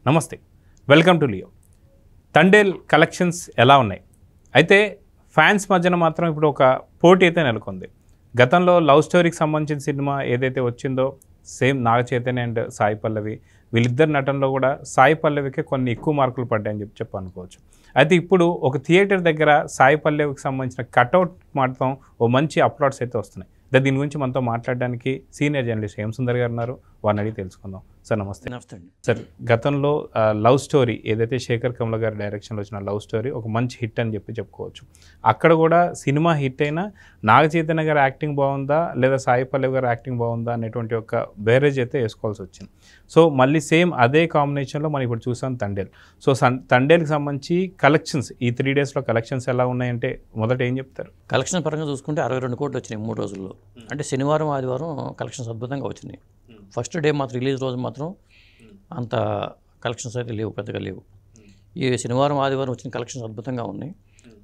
నమస్తే, welcome to Leo. Thandel collections ఎలా ఉన్నాయి? అయితే ఫ్యాన్స్ మధ్యన మాత్రం ఇప్పుడు ఒక పోటీ అయితే నెలకొంది. గతంలో లవ్ స్టోరీకి సంబంధించిన సినిమా ఏదైతే వచ్చిందో సేమ్ నాగ చైతన్య అండ్ సాయి పల్లవి వీళ్ళిద్దరు నటనలో కూడా సాయి పల్లవికే కొన్ని ఎక్కువ మార్కులు పడ్డాయని చెప్పి అనుకోవచ్చు. అయితే ఇప్పుడు ఒక థియేటర్ దగ్గర సాయి పల్లవికి సంబంధించిన కట్అవుట్ మాత్రం ఓ మంచి అప్లోడ్స్ అయితే వస్తున్నాయి. దీని గురించి మనతో మాట్లాడడానికి సీనియర్ జర్నలిస్ట్ హేమ సుందర్ గారు ఉన్నారు. వారిని అడిగి తెలుసుకుందాం. సార్ నమస్తే. నమస్తే అండి. సార్, గతంలో లవ్ స్టోరీ ఏదైతే శేఖర్ కమల గారి డైరెక్షన్లో వచ్చిన లవ్ స్టోరీ ఒక మంచి హిట్ అని చెప్పుకోవచ్చు. అక్కడ కూడా సినిమా హిట్ అయినా నాగ చైతన్య గారి యాక్టింగ్ బాగుందా లేదా సాయి పల్లవి గారి యాక్టింగ్ బాగుందా అనేటువంటి ఒక బేరేజ్ అయితే వేసుకోవాల్సి వచ్చింది. సో మళ్ళీ సేమ్ అదే కాంబినేషన్లో మనం ఇప్పుడు చూసాం తండేల్. సో తండేల్కి సంబంధించి కలెక్షన్స్ ఈ 3 డేస్లో కలెక్షన్స్ ఎలా ఉన్నాయంటే మొదట ఏం చెప్తారు? కలెక్షన్ పరంగా చూసుకుంటే 62 కోట్లు వచ్చినాయి 3 రోజుల్లో. అంటే శనివారం ఆదివారం కలెక్షన్స్ అద్భుతంగా వచ్చినాయి. ఫస్ట్ డే మాత్రం రిలీజ్ రోజు మాత్రం అంత కలెక్షన్స్ అయితే లేవు, పెద్దగా లేవు. ఈ శనివారం ఆదివారం వచ్చిన కలెక్షన్స్ అద్భుతంగా ఉన్నాయి.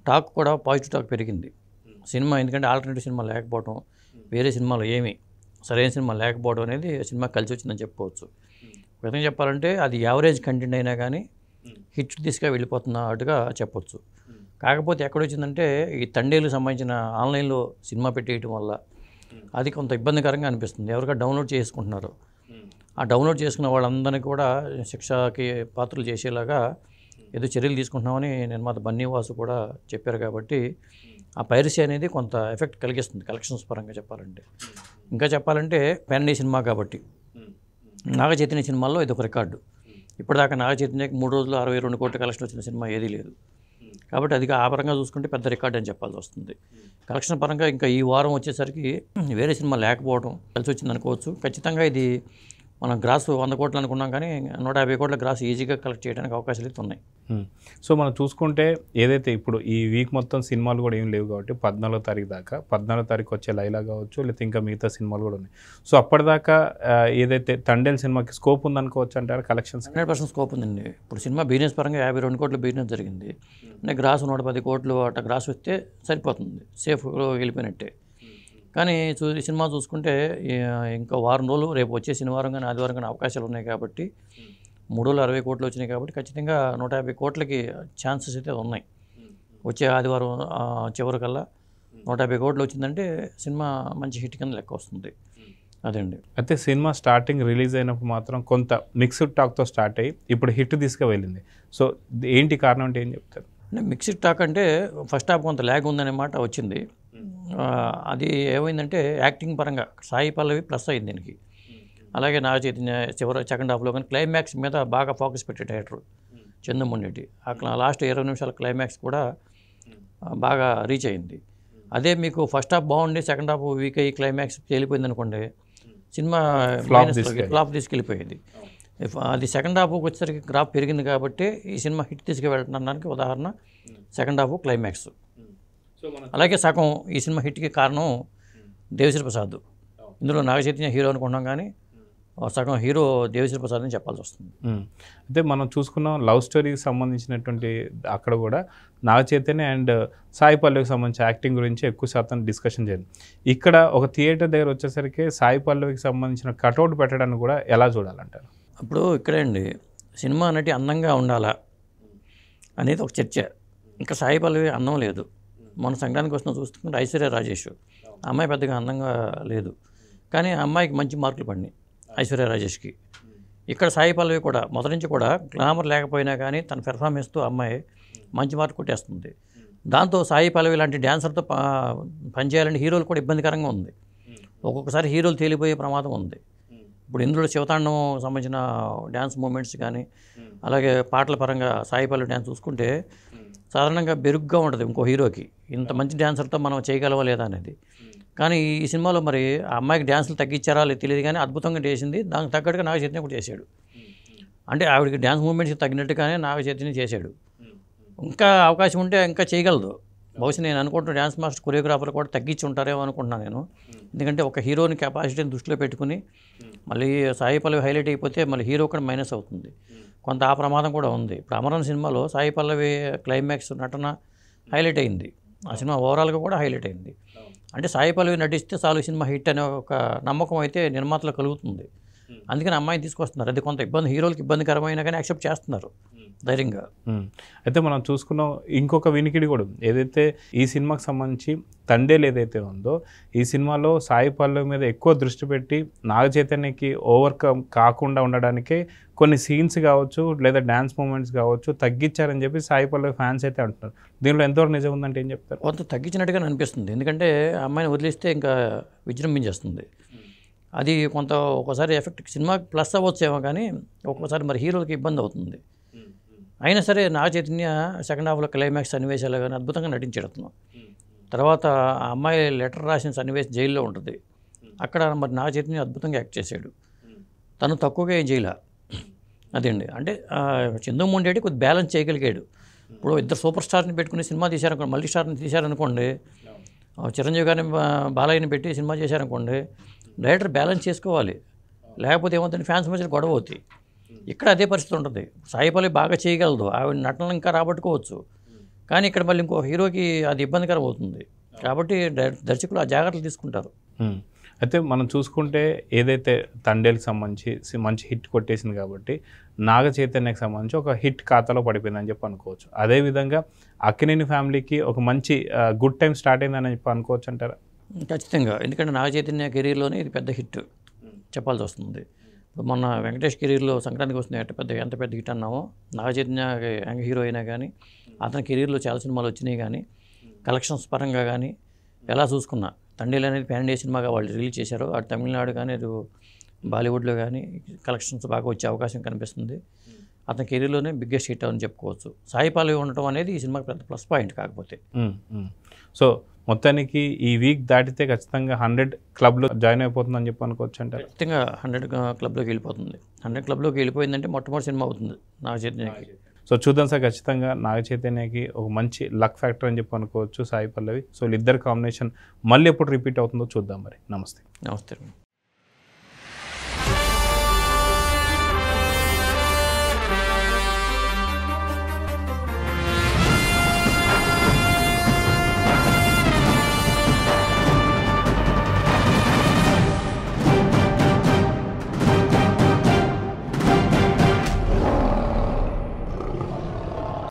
టాక్ కూడా పాజిటివ్ టాక్ పెరిగింది సినిమా. ఎందుకంటే ఆల్టర్నేటివ్ సినిమా లేకపోవడం, వేరే సినిమాలో ఏమీ సరైన సినిమా లేకపోవడం అనేది సినిమా కలిసి వచ్చిందని చెప్పుకోవచ్చు. ఒక విధంగా చెప్పాలంటే అది యావరేజ్ కంటెంట్ అయినా కానీ హిట్ తీసుగా వెళ్ళిపోతున్నట్టుగా చెప్పొచ్చు. కాకపోతే ఎక్కడొచ్చిందంటే ఈ తండేలకు సంబంధించిన ఆన్లైన్లో సినిమా పెట్టేయటం వల్ల అది కొంత ఇబ్బందికరంగా అనిపిస్తుంది. ఎవరికైనా డౌన్లోడ్ చేసుకుంటున్నారు, ఆ డౌన్లోడ్ చేసుకున్న వాళ్ళందరినీ కూడా శిక్షకి పాత్రలు చేసేలాగా ఏదో చర్యలు తీసుకుంటున్నామని నిర్మాత బన్నీవాసు కూడా చెప్పారు. కాబట్టి ఆ పైరసీ అనేది కొంత ఎఫెక్ట్ కలిగిస్తుంది కలెక్షన్స్ పరంగా చెప్పాలంటే. ఇంకా చెప్పాలంటే పాన్ ఇండియా సినిమా కాబట్టి నాగ చైతన్య సినిమాల్లో ఇది ఒక రికార్డు. ఇప్పటిదాకా నాగ చైతన్యకి 3 రోజులు 62 కోట్ల కలెక్షన్ వచ్చిన సినిమా ఏదీ లేదు. కాబట్టి అది ఆ పరంగా చూసుకుంటే పెద్ద రికార్డ్ అని చెప్పాల్సి వస్తుంది. కలెక్షన్ పరంగా ఇంకా ఈ వారం వచ్చేసరికి వేరే సినిమా లేకపోవడం కలిసి వచ్చింది అనుకోవచ్చు. ఖచ్చితంగా ఇది మనం గ్రాస్ 100 కోట్లు అనుకున్నాం కానీ 150 కోట్ల గ్రాస్ ఈజీగా కలెక్ట్ చేయడానికి అవకాశాలు అయితే ఉన్నాయి. సో మనం చూసుకుంటే ఏదైతే ఇప్పుడు ఈ వీక్ మొత్తం సినిమాలు కూడా ఏం లేవు కాబట్టి 14వ తారీఖు దాకా 14వ తారీఖు వచ్చే లైలా కావచ్చు, లేకపోతే ఇంకా మిగతా సినిమాలు కూడా ఉన్నాయి. సో అప్పటిదాకా ఏదైతే తండేల్ సినిమాకి స్కోప్ ఉందనుకోవచ్చు అంటారు? కలెక్షన్స్ 100% స్కోప్ ఉందండి. ఇప్పుడు సినిమా బిజినెస్ పరంగా 52 కోట్ల బిజినెస్ జరిగింది. అంటే గ్రాస్ 110 కోట్లు అట్లా గ్రాస్ వస్తే సరిపోతుంది, సేఫ్లో వెళ్ళిపోయినట్టే. కానీ ఈ సినిమా చూసుకుంటే ఇంకా వారం రోజులు, రేపు వచ్చే శనివారం కానీ ఆదివారం కానీ అవకాశాలు ఉన్నాయి. కాబట్టి 3 రోజులు 60 కోట్లు వచ్చినాయి. కాబట్టి ఖచ్చితంగా 150 కోట్లకి ఛాన్సెస్ అయితే ఉన్నాయి. వచ్చే ఆదివారం చివరికల్లా 150 కోట్లు వచ్చిందంటే సినిమా మంచి హిట్ కింద లెక్క వస్తుంది. అదండి. అయితే సినిమా స్టార్టింగ్ రిలీజ్ అయినప్పుడు మాత్రం కొంత మిక్స్డ్ టాక్తో స్టార్ట్ అయ్యి ఇప్పుడు హిట్ తీసుకువెళ్ళింది. సో ఏంటి కారణం అంటే ఏం చెప్తారు? అంటే మిక్స్డ్ టాక్ అంటే ఫస్ట్ హాఫ్ కొంత ల్యాగ్ ఉందనే మాట వచ్చింది. అది ఏమైందంటే యాక్టింగ్ పరంగా సాయి పల్లవి ప్లస్ అయింది దీనికి. అలాగే నాగ చైతన్య సెకండ్ హాఫ్లో కానీ క్లైమాక్స్ మీద బాగా ఫోకస్ పెట్టే డైరెక్టర్ చంద్రమోహన్. అక్కడ లాస్ట్ 20 నిమిషాల క్లైమాక్స్ కూడా బాగా రీచ్ అయింది. అదే మీకు ఫస్ట్ హాఫ్ బాగుండి సెకండ్ హాఫ్ వీక్ అయ్యి క్లైమాక్స్ తేలిపోయింది అనుకోండి, సినిమా ఫ్లాప్ తీసుకెళ్ళిపోయేది. అది సెకండ్ హాఫ్కి వచ్చేసరికి గ్రాఫ్ పెరిగింది. కాబట్టి ఈ సినిమా హిట్ తీసుకువెళ్ళడానికి ఉదాహరణ సెకండ్ హాఫ్ క్లైమాక్స్. అలాగే సగం ఈ సినిమా హిట్కి కారణం దేవిశ్రీ ప్రసాద్. ఇందులో నాగ చైతన్య హీరో అనుకుంటున్నాం కానీ సగం హీరో దేవిశ్రీ ప్రసాద్ అని చెప్పాల్సి వస్తుంది. అయితే మనం చూసుకున్నాం లవ్ స్టోరీకి సంబంధించినటువంటి అక్కడ కూడా నాగ చైతన్య అండ్ సాయి పల్లవికి సంబంధించి యాక్టింగ్ గురించి ఎక్కువ శాతం డిస్కషన్ చేయండి. ఇక్కడ ఒక థియేటర్ దగ్గర వచ్చేసరికి సాయి పల్లవికి సంబంధించిన కటౌట్ పెట్టడాన్ని కూడా ఎలా చూడాలంటారు? ఇప్పుడు ఇక్కడే అండి సినిమా నటి అందంగా ఉండాలా అనేది ఒక చర్చ. ఇంకా సాయి పల్లవి అందం లేదు. మన సంక్రాంతికి వస్తున్న చూస్తుంటే ఐశ్వర్య రాజేష్, అమ్మాయి పెద్దగా అందంగా లేదు కానీ అమ్మాయికి మంచి మార్కులు పడినాయి ఐశ్వర్య రాజేష్కి. ఇక్కడ సాయి పల్లవి కూడా మొదటి నుంచి కూడా గ్లామర్ లేకపోయినా కానీ తన పెర్ఫార్మెన్స్తో అమ్మాయి మంచి మార్కు కొట్టేస్తుంది. దాంతో సాయి పల్లవి లాంటి డ్యాన్సర్తో పనిచేయాలంటే హీరోలు కూడా ఇబ్బందికరంగా ఉంది. ఒక్కొక్కసారి హీరోలు తేలిపోయే ప్రమాదం ఉంది. ఇప్పుడు ఇందులో శివతాండం సంబంధించిన డ్యాన్స్ మూమెంట్స్ కానీ అలాగే పాటల పరంగా సాయి పల్లవి డ్యాన్స్ చూసుకుంటే సాధారణంగా బెరుగ్గా ఉంటుంది ఇంకో హీరోకి. ఇంత మంచి డ్యాన్సర్తో మనం చేయగలవా లేదా అనేది. కానీ ఈ సినిమాలో మరి ఆ అమ్మాయికి డ్యాన్సులు తగ్గించారా లేదు తెలియదు కానీ అద్భుతంగా చేసింది. దానికి తగ్గట్టుగా నాగ చైతన్య కూడా చేశాడు. అంటే ఆవిడకి డ్యాన్స్ మూమెంట్స్ తగ్గినట్టుగానే నాగ చైతన్య చేశాడు. ఇంకా అవకాశం ఉంటే ఇంకా చేయగలదు. బహుశా నేను అనుకుంటున్న డ్యాన్స్ మాస్టర్ కొరియోగ్రాఫర్ కూడా తగ్గించి ఉంటారేమో అనుకుంటున్నాను నేను. ఎందుకంటే ఒక హీరోని కెపాసిటీని దృష్టిలో పెట్టుకుని మళ్ళీ సాయి పల్లవి హైలైట్ అయిపోతే మళ్ళీ హీరో కూడా మైనస్ అవుతుంది. కొంత ఆ ప్రమాదం కూడా ఉంది. ఇప్పుడు అమరన్ సినిమాలో సాయి పల్లవి క్లైమాక్స్ నటన హైలైట్ అయింది. ఆ సినిమా ఓవరాల్గా కూడా హైలైట్ అయింది. అంటే సాయి పల్లవి నటిస్తే చాలు సినిమా హిట్ అనే ఒక నమ్మకం అయితే నిర్మాతలో కలుగుతుంది. అందుకని అమ్మాయిని తీసుకొస్తున్నారు. అది కొంత ఇబ్బంది, హీరోలకి ఇబ్బందికరమైనా కానీ యాక్సెప్ట్ చేస్తున్నారు ధైర్యంగా. అయితే మనం చూసుకున్నాం ఇంకొక వినికిడి కూడా ఉంది. ఏదైతే ఈ సినిమాకి సంబంధించి తండేలు ఏదైతే ఉందో ఈ సినిమాలో సాయి పల్లవి మీద ఎక్కువ దృష్టి పెట్టి నాగ చైతన్యకి ఓవర్కమ్ కాకుండా ఉండడానికే కొన్ని సీన్స్ కావచ్చు లేదా డ్యాన్స్ మూమెంట్స్ కావచ్చు తగ్గించారని చెప్పి సాయి పల్లవి ఫ్యాన్స్ అయితే అంటున్నారు. దీనిలో ఎంతవరకు నిజం ఉందంటే ఏం చెప్తారు? కొంత తగ్గించినట్టుగా అనిపిస్తుంది. ఎందుకంటే ఆ అమ్మాయిని వదిలేస్తే ఇంకా విజృంభించేస్తుంది. అది కొంత ఒకసారి ఎఫెక్ట్ సినిమాకి ప్లస్ అవ్వచ్చేమో, కానీ ఒక్కోసారి మరి హీరోలకి ఇబ్బంది అవుతుంది. అయినా సరే నాగ చైతన్య సెకండ్ హాఫ్లో క్లైమాక్స్ సన్నివేశాలు కానీ అద్భుతంగా నటించాడు అతను. తర్వాత ఆ అమ్మాయి లెటర్ రాసిన సన్నివేశం జైల్లో ఉంటుంది, అక్కడ మరి నాగ చైతన్య అద్భుతంగా యాక్ట్ చేశాడు. తను తక్కువగా ఏం చేయలే. అదండి, అంటే చందు మొండేటి కొద్ది బ్యాలెన్స్ చేయగలిగాడు. ఇప్పుడు ఇద్దరు సూపర్ స్టార్ని పెట్టుకుని సినిమా తీశారనుకోండి, మల్టీ స్టార్ని తీశారనుకోండి, చిరంజీవి గారిని బాలయ్యని పెట్టి సినిమా చేశారనుకోండి, డైరెక్టర్ బ్యాలెన్స్ చేసుకోవాలి. లేకపోతే ఏమవుతుంది, ఫ్యాన్స్ మధ్య గొడవ అవుతాయి. ఇక్కడ అదే పరిస్థితి ఉంటుంది. సాయి పల్లవి బాగా చేయగలదు, ఆవిడ నటనలు ఇంకా రాబట్టుకోవచ్చు, కానీ ఇక్కడ మళ్ళీ ఇంకో హీరోకి అది ఇబ్బందికరం అవుతుంది. కాబట్టి దర్శకులు ఆ జాగ్రత్తలు తీసుకుంటారు. అయితే మనం చూసుకుంటే ఏదైతే తండేలకు సంబంధించి మంచి హిట్ కొట్టేసింది కాబట్టి నాగ చైతన్యకి సంబంధించి ఒక హిట్ ఖాతాలో పడిపోయిందని చెప్పి అనుకోవచ్చు. అదేవిధంగా అక్కినేని ఫ్యామిలీకి ఒక మంచి గుడ్ టైం స్టార్ట్ అయిందని చెప్పి అనుకోవచ్చు అంటారా? ఖచ్చితంగా, ఎందుకంటే నాగ చైతన్య కెరీర్లోనే ఇది పెద్ద హిట్ చెప్పాల్సి వస్తుంది. ఇప్పుడు మొన్న వెంకటేష్ కెరీర్లో సంక్రాంతికి వస్తుంది ఎంత పెద్ద hit అన్నామో, Naga Chaitanya young hero అయినా కానీ అతని కెరీర్లో చాలా సినిమాలు వచ్చినాయి. కానీ కలెక్షన్స్ పరంగా కానీ ఎలా చూసుకున్నా తండేలు అనేది ప్యాన్ ఇండియా సినిమాగా వాళ్ళు రిలీజ్ చేశారు. అటు తమిళనాడు కానీ అటు బాలీవుడ్లో కానీ కలెక్షన్స్ బాగా వచ్చే అవకాశం కనిపిస్తుంది. అతని కెరీర్లోనే బిగ్గెస్ట్ హిట్ అని చెప్పుకోవచ్చు. సాయి పల్లవి ఉండటం అనేది ఈ సినిమాకి పెద్ద ప్లస్ పాయింట్. కాకపోతే సో మొత్తానికి ఈ వీక్ దాటితే ఖచ్చితంగా 100 క్లబ్లో జాయిన్ అయిపోతుందని చెప్పి అనుకోవచ్చు అంటే? ఖచ్చితంగా 100 క్లబ్లోకి వెళ్ళిపోతుంది. 100 క్లబ్లోకి వెళ్ళిపోయిందంటే మొట్టమొదటి సినిమా అవుతుంది నాగ చైతన్యకి. సో చూద్దాం సార్, ఖచ్చితంగా నాగ చైతన్యకి ఒక మంచి లక్ ఫ్యాక్టర్ అని చెప్పి అనుకోవచ్చు సాయి పల్లవి. సో వీళ్ళిద్దరు కాంబినేషన్ మళ్ళీ ఎప్పుడు రిపీట్ అవుతుందో చూద్దాం. మరి నమస్తే. నమస్తే.